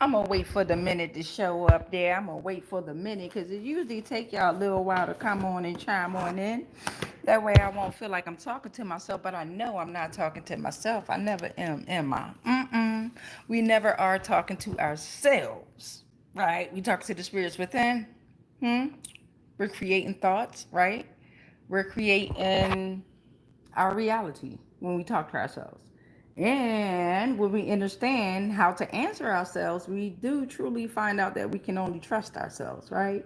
I'm gonna wait for the minute to show up there. I'm gonna wait for the minute because it usually take y'all a little while to come on and chime on in. That way I won't feel like I'm talking to myself, but I know I'm not talking to myself. I never am I? We never are talking to ourselves, right? We talk to the spirits within. Hmm? We're creating thoughts, right? We're creating our reality when we talk to ourselves. And when we understand how to answer ourselves, we do truly find out that we can only trust ourselves, right?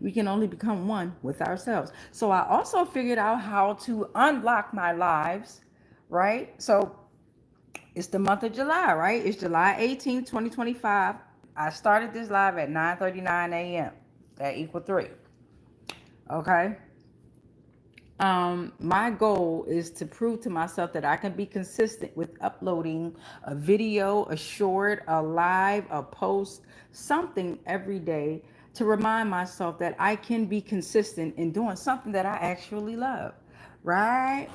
We can only become one with ourselves. So I also figured out how to unlock my lives, right? So it's the month of July, right? It's July 18th, 2025. I started this live at 9:39 a.m. That equal 3. Okay. My goal is to prove to myself that I can be consistent with uploading a video, a short, a live, a post, something every day to remind myself that I can be consistent in doing something that I actually love. Right?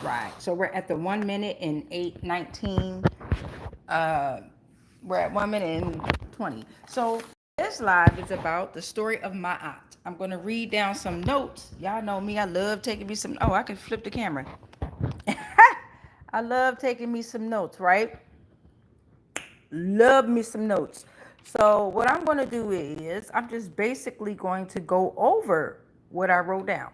Right. So we're at the 1 minute and 8:19. Uh, we're at 1 minute and 20. So this live is about the story of my aunt. I'm going to read down some notes. Y'all know me. I love taking me some. Oh, I can flip the camera. I love taking me some notes, right? Love me some notes. So what I'm going to do is I'm just basically going to go over what I wrote down.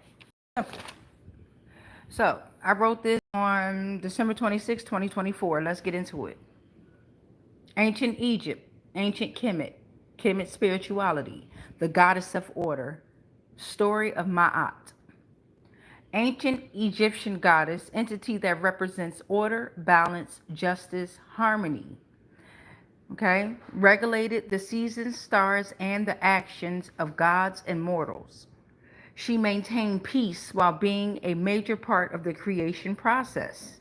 So I wrote this on December 26, 2024. Let's get into it. Ancient Egypt, ancient Kemet, Kemet spirituality, the goddess of order, story of Ma'at. Ancient Egyptian goddess, entity that represents order, balance, justice, harmony. Okay? Regulated the seasons, stars, and the actions of gods and mortals. She maintained peace while being a major part of the creation process.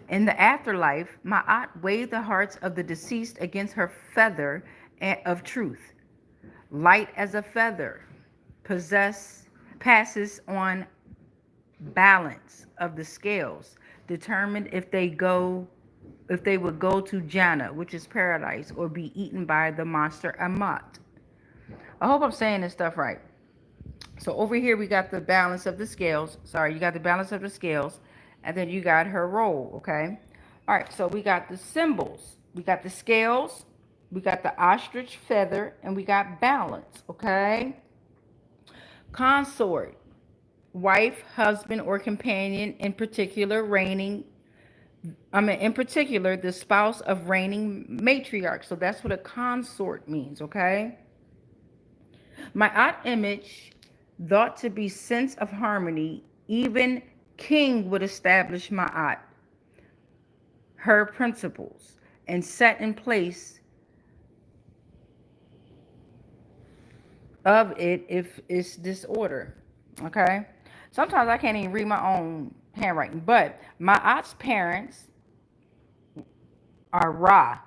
In the afterlife, Ma'at weighed the hearts of the deceased against her feather of truth. Light as a feather, passes on balance of the scales, determined if they would go to Jannah, which is paradise, or be eaten by the monster Amat. I hope I'm saying this stuff right. So over here we got the balance of the scales. Sorry, you got the balance of the scales, and then you got her roll, okay? All right, so we got the symbols. We got the scales, we got the ostrich feather, and we got balance, okay? Consort, wife, husband, or companion, in particular the spouse of reigning matriarch. So that's what a consort means, okay? My art image, thought to be sense of harmony, even king would establish Ma'at, her principles, and set in place of it if it's disorder. Okay? Sometimes I can't even read my own handwriting, but Ma'at's parents are Ra,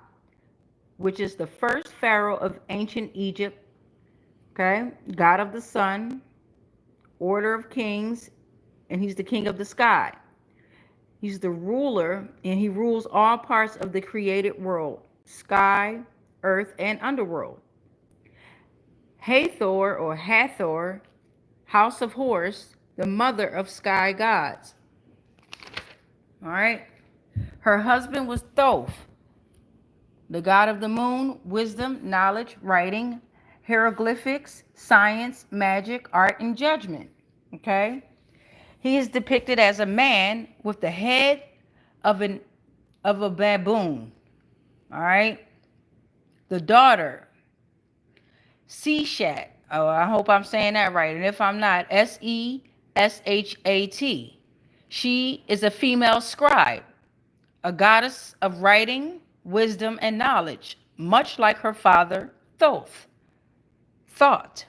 which is the first pharaoh of ancient Egypt, okay? God of the sun, order of kings, and he's the king of the sky. He's the ruler, and he rules all parts of the created world, sky, earth, and underworld. Hathor or Hathor, house of horse, the mother of sky gods. All right. Her husband was Thoth, the god of the moon, wisdom, knowledge, writing, hieroglyphics, science, magic, art, and judgment. Okay. He is depicted as a man with the head of a baboon. All right. The daughter, Seshat. Oh, I hope I'm saying that right. And if I'm not, Seshat. She is a female scribe, a goddess of writing, wisdom, and knowledge, much like her father, Thoth. Thought.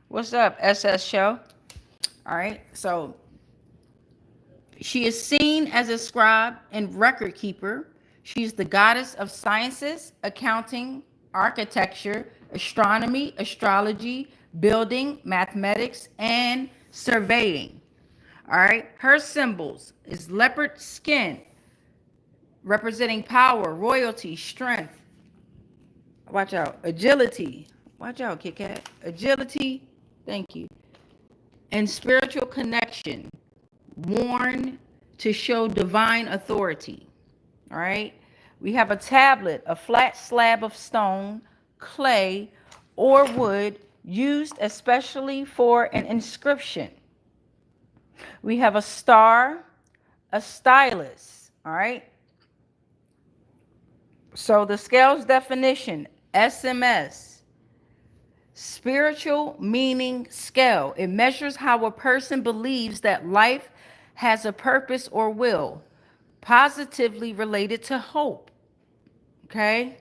What's up, SS Show? All right. So she is seen as a scribe and record keeper. She's the goddess of sciences, accounting, architecture, astronomy, astrology, building, mathematics, and surveying. All right. Her symbols is leopard skin, representing power, royalty, strength. Watch out. Agility. Watch out, Kit Kat. Agility. Thank you. And spiritual connection. Worn to show divine authority. All right. We have a tablet, a flat slab of stone, clay, or wood used especially for an inscription. We have a star, a stylus. All right. So the scale's definition, SMS, spiritual meaning scale. It measures how a person believes that life has a purpose or will, positively related to hope. Okay.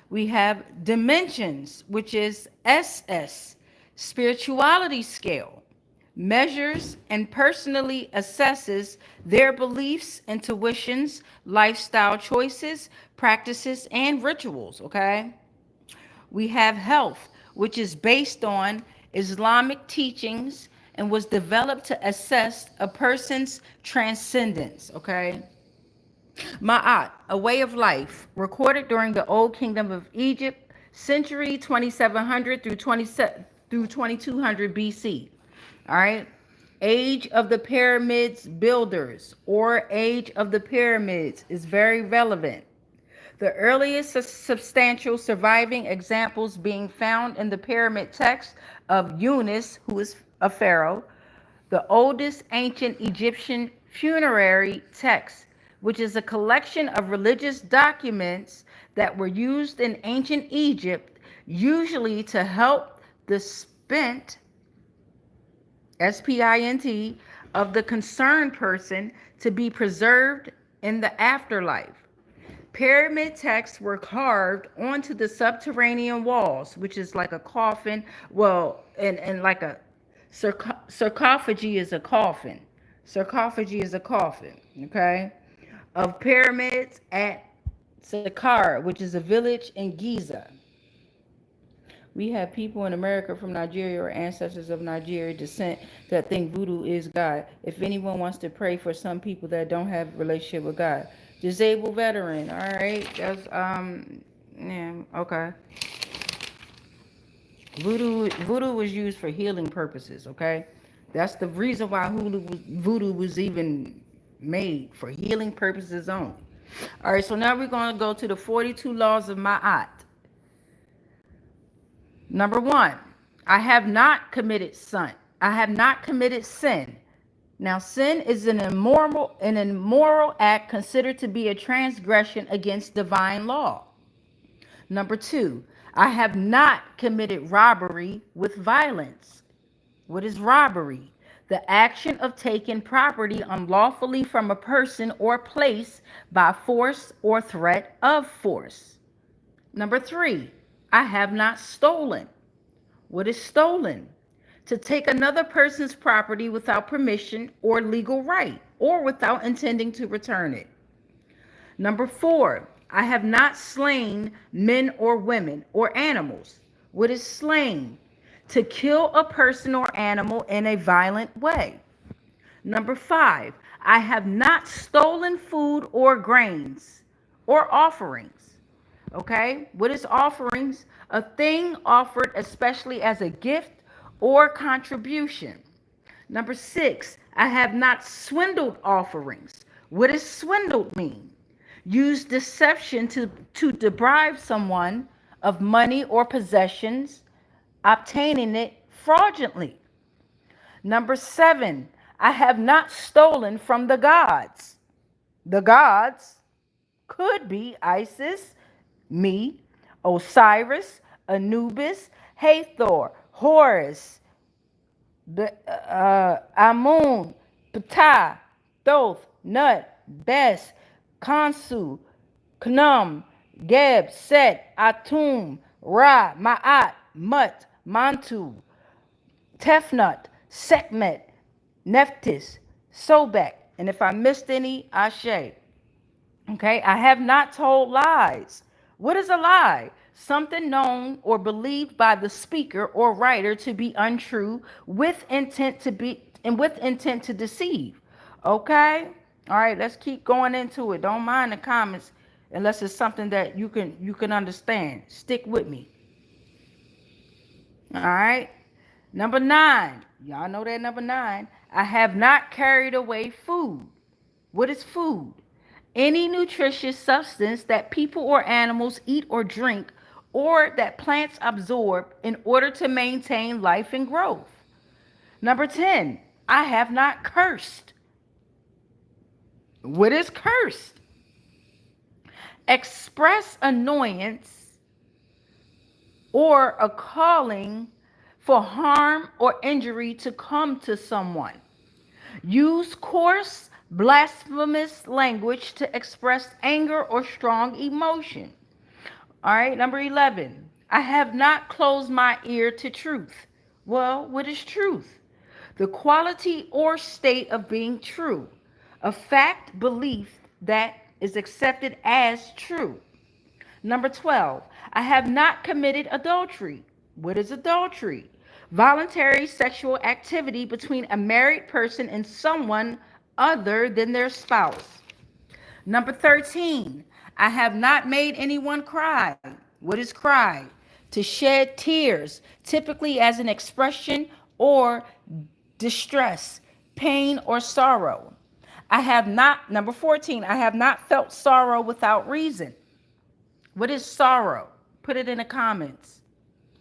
We have dimensions, which is SS, spirituality scale, measures and personally assesses their beliefs, intuitions, lifestyle choices, practices, and rituals. Okay. We have health, which is based on Islamic teachings and was developed to assess a person's transcendence. Okay. Ma'at, a way of life, recorded during the Old Kingdom of Egypt, century 2700 through 2200 BC. All right. Age of the pyramids builders or age of the pyramids is very relevant. The earliest substantial surviving examples being found in the pyramid text of Yunus, who is a pharaoh, the oldest ancient Egyptian funerary text, which is a collection of religious documents that were used in ancient Egypt, usually to help the spent, SPINT, of the concerned person to be preserved in the afterlife. Pyramid texts were carved onto the subterranean walls, which is like a coffin. Well, and like a sarcophagy is a coffin. Sarcophagy is a coffin, okay? Of pyramids at Saqqara, which is a village in Giza. We have people in America from Nigeria or ancestors of Nigerian descent that think voodoo is God. If anyone wants to pray for some people that don't have a relationship with God. Disabled veteran, all right. That's yeah, okay. Voodoo was used for healing purposes, okay? That's the reason why voodoo was even made, for healing purposes only. All right, so now we're going to go to the 42 laws of Ma'at. Number 1, I have not committed sin. I have not committed sin. Now, sin is an immoral act considered to be a transgression against divine law. Number 2, I have not committed robbery with violence. What is robbery? The action of taking property unlawfully from a person or place by force or threat of force. Number 3, I have not stolen. What is stolen? To take another person's property without permission or legal right, or without intending to return it. Number 4, I have not slain men or women or animals. What is slain? To kill a person or animal in a violent way. Number 5, I have not stolen food or grains or offerings. Okay, what is offerings? A thing offered especially as a gift or contribution. Number 6, I have not swindled offerings. What does swindled mean? Use deception to deprive someone of money or possessions, obtaining it fraudulently. Number 7, I have not stolen from the gods. The gods could be Isis, me, Osiris, Anubis, Hathor, Horus, Amun, Ptah, Thoth, Nut, Bes, Khonsu, Khnum, Geb, Set, Atum, Ra, Ma'at, Mut, Mantu, Tefnut, Sekhmet, Nephthys, Sobek. And if I missed any, Ashe. Okay, I have not told lies. What is a lie? Something known or believed by the speaker or writer to be untrue with intent to deceive. Okay? All right, let's keep going into it. Don't mind the comments. unless it's something that you can understand. Stick with me. All right. Number 9. Y'all know that number 9. I have not carried away food. What is food? Any nutritious substance that people or animals eat or drink, or that plants absorb in order to maintain life and growth. Number 10, I have not cursed. What is cursed? Express annoyance or a calling for harm or injury to come to someone. Use coarse, blasphemous language to express anger or strong emotion. All right, number 11. I have not closed my ear to truth. Well, what is truth? The quality or state of being true, a fact, belief that is accepted as true. Number 12. I have not committed adultery. What is adultery? Voluntary sexual activity between a married person and someone other than their spouse. Number 13, I have not made anyone cry. What is cry? To shed tears, typically as an expression or distress, pain, or sorrow. I have not, number 14, I have not felt sorrow without reason. What is sorrow? Put it in the comments.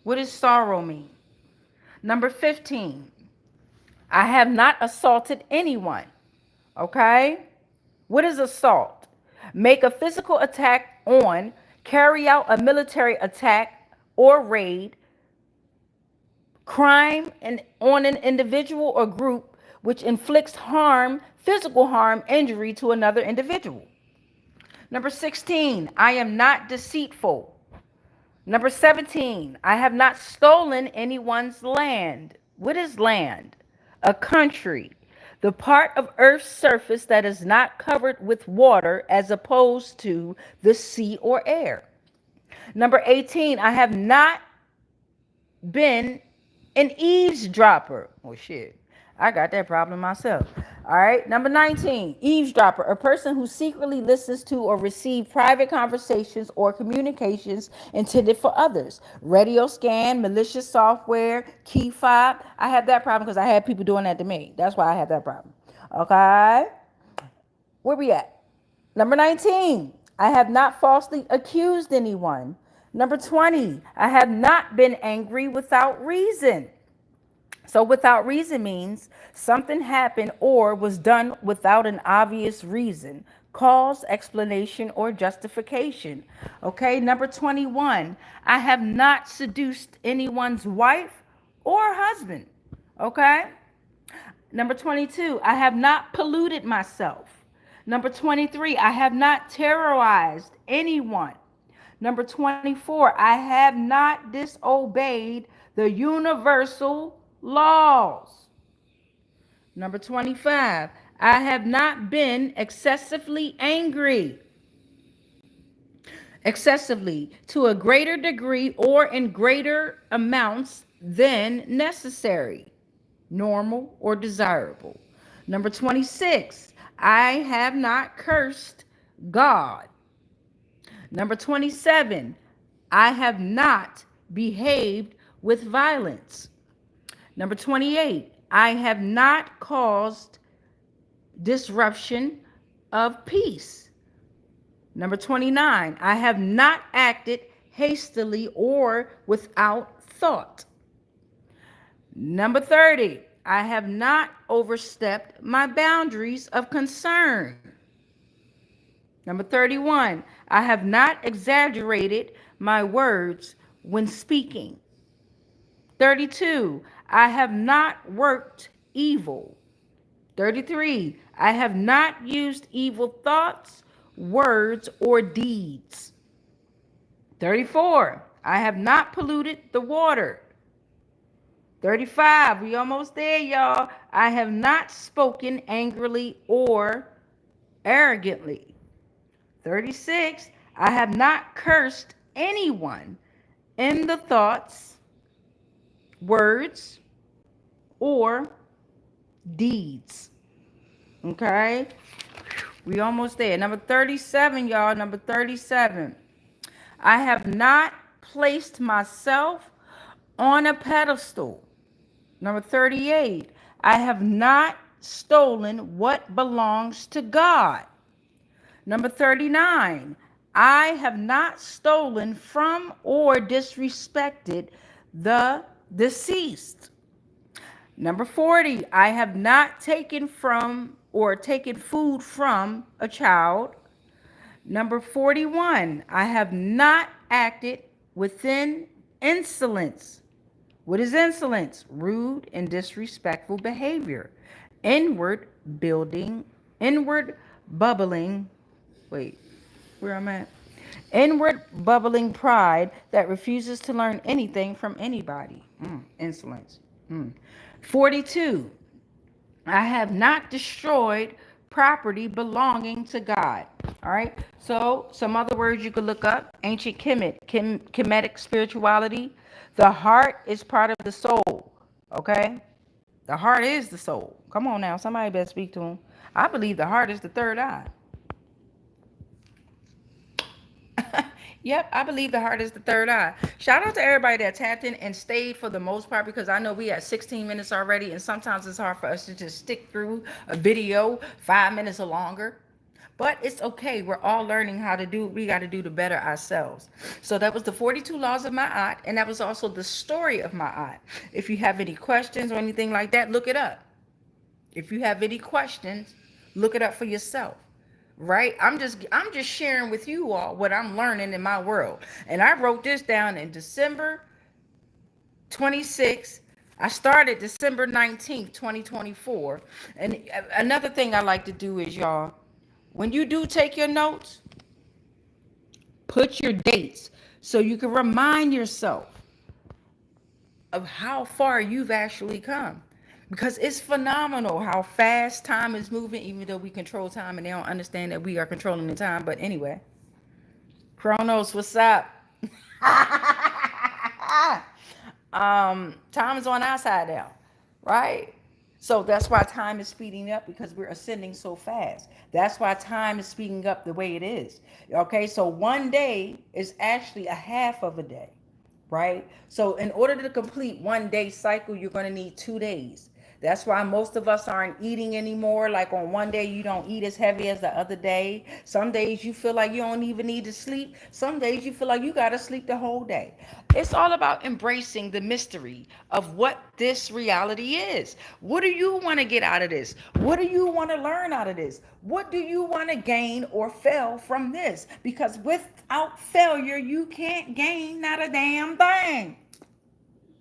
What does sorrow mean? Number 15, I have not assaulted anyone. Okay? What is assault? Make a physical attack on, carry out a military attack or raid, crime on an individual or group which inflicts harm, physical harm, injury to another individual. Number 16, I am not deceitful. Number 17, I have not stolen anyone's land. What is land? A country, the part of Earth's surface that is not covered with water as opposed to the sea or air. Number 18, I have not been an eavesdropper. Oh, shit. I got that problem myself. All right. Number 19, eavesdropper, a person who secretly listens to or receives private conversations or communications intended for others. Radio scan, malicious software, key fob. I have that problem because I had people doing that to me. That's why I had that problem. Okay. Where we at? Number 19, I have not falsely accused anyone. Number 20, I have not been angry without reason. So without reason means something happened or was done without an obvious reason, cause, explanation, or justification. Okay, number 21, I have not seduced anyone's wife or husband. Okay, number 22, I have not polluted myself. Number 23, I have not terrorized anyone. Number 24, I have not disobeyed the universal laws. Number 25, I have not been excessively angry. Excessively, to a greater degree or in greater amounts than necessary, normal, or desirable. Number 26, I have not cursed God. Number 27, I have not behaved with violence. Number 28, I have not caused disruption of peace. Number 29, I have not acted hastily or without thought. Number 30, I have not overstepped my boundaries of concern. Number 31, I have not exaggerated my words when speaking. 32, I have not worked evil. 33, I have not used evil thoughts, words, or deeds. 34, I have not polluted the water. 35, we almost there, y'all. I have not spoken angrily or arrogantly. 36, I have not cursed anyone in the thoughts, words, or deeds. Okay? We almost there. Number 37, y'all. Number 37. I have not placed myself on a pedestal. Number 38. I have not stolen what belongs to God. Number 39. I have not stolen from or disrespected the deceased. Number 40, I have not taken from or taken food from a child. Number 41, I have not acted within insolence. What is insolence? Rude and disrespectful behavior. Inward bubbling, wait, where am I? Inward bubbling pride that refuses to learn anything from anybody. Insolence. 42. I have not destroyed property belonging to God. All right. So some other words you could look up. Ancient Kemetic spirituality. The heart is part of the soul. Okay. The heart is the soul. Come on now. Somebody better speak to him. I believe the heart is the third eye. Yep, I believe the heart is the third eye. Shout out to everybody that tapped in and stayed for the most part, because I know we had 16 minutes already, and sometimes it's hard for us to just stick through a video 5 minutes or longer. But it's okay. We're all learning how to do what we got to do to better ourselves. So that was the 42 laws of Ma'at, and that was also the story of Ma'at. If you have any questions or anything like that, look it up. If you have any questions, look it up for yourself. Right? I'm just sharing with you all what I'm learning in my world. And I wrote this down in December 26th. I started December 19th, 2024. And another thing I like to do is, y'all, when you do take your notes, put your dates so you can remind yourself of how far you've actually come. Because it's phenomenal how fast time is moving, even though we control time and they don't understand that we are controlling the time. But anyway, Chronos, what's up? Time is on our side now, right? So that's why time is speeding up, because we're ascending so fast. That's why time is speeding up the way it is. Okay, so one day is actually a half of a day, right? So in order to complete 1 day cycle, you're going to need 2 days. That's why most of us aren't eating anymore. Like on one day, you don't eat as heavy as the other day. Some days you feel like you don't even need to sleep. Some days you feel like you got to sleep the whole day. It's all about embracing the mystery of what this reality is. What do you want to get out of this? What do you want to learn out of this? What do you want to gain or fail from this? Because without failure, you can't gain not a damn thing.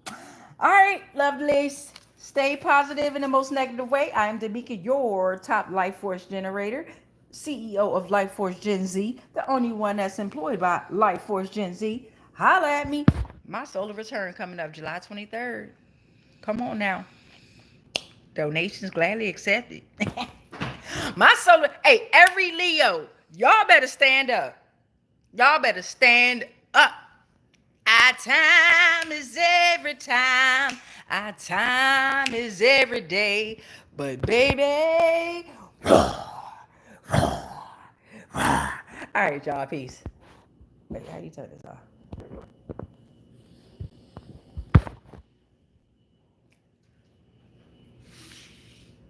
All right, lovelies. Stay positive in the most negative way. I am Damika, your top life force generator, CEO of Life Force Gen Z, the only one that's employed by Life Force Gen Z. Holla at me. My solar return coming up July 23rd. Come on now. Donations gladly accepted. My solar, hey, every Leo, y'all better stand up. Y'all better stand up. Our time is every time. Our time is every day. But baby, all right, y'all, peace. Wait, how you turn this off?